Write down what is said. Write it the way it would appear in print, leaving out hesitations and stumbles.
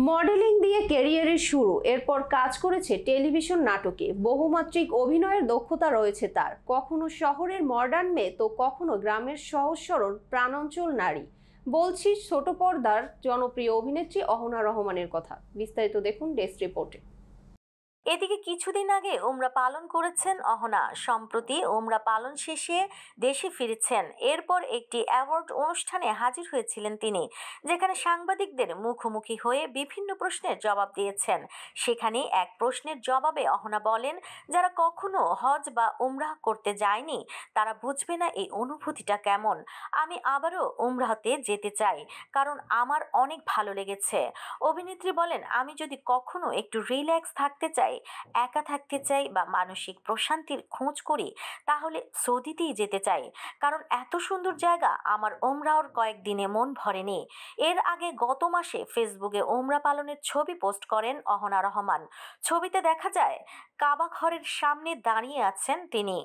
Modelling দিয়ে ক্যারিয়ারের শুরু, এরপর কাজ করেছে টেলিভিশন নাটকে। বহুমাত্রিক অভিনয়ের দক্ষতা রয়েছে তার। কখনো শহরের মডার্ন মেয়ে, তো কখনো গ্রামের সহজ সরল প্রাণঞ্চল নারী। বলছি ছোট পর্দার জনপ্রিয় অভিনেত্রী অহনা রহমানের কথা। বিস্তারিত দেখুন ডেস্ক রিপোর্টে। এদিকে কিছুদিন আগে ওমরা পালন করেছেন অহনা। সম্প্রতি ওমরা পালন শেষে দেশে ফিরেছেন। এরপর একটি অ্যাওয়ার্ড অনুষ্ঠানে হাজির হয়েছিলেন তিনি, যেখানে সাংবাদিকদের মুখোমুখি হয়ে বিভিন্ন প্রশ্নের জবাব দিয়েছেন। সেখানে এক প্রশ্নের জবাবে অহনা বলেন, যারা কখনো হজ বা উমরাহ করতে যায়নি তারা বুঝবে না এই অনুভূতিটা কেমন। আমি আবারও উমরাহতে যেতে চাই, কারণ আমার অনেক ভালো লেগেছে। অভিনেত্রী বলেন, আমি যদি কখনো একটু রিল্যাক্স থাকতে চাই, একা থাকতে চাই বা মানসিক প্রশান্তির খোঁজ করি, তাহলে সৌদিতেই যেতে চাই, কারণ এত সুন্দর জায়গা আমার ওমরাহর কয়েকদিনে মন ভরেনি। এর আগে গত মাসে ফেসবুকে ওমরা পালনের ছবি পোস্ট করেন অহনা রহমান। ছবিতে দেখা যায় কাবা ঘরের সামনে দাঁড়িয়ে আছেন তিনি।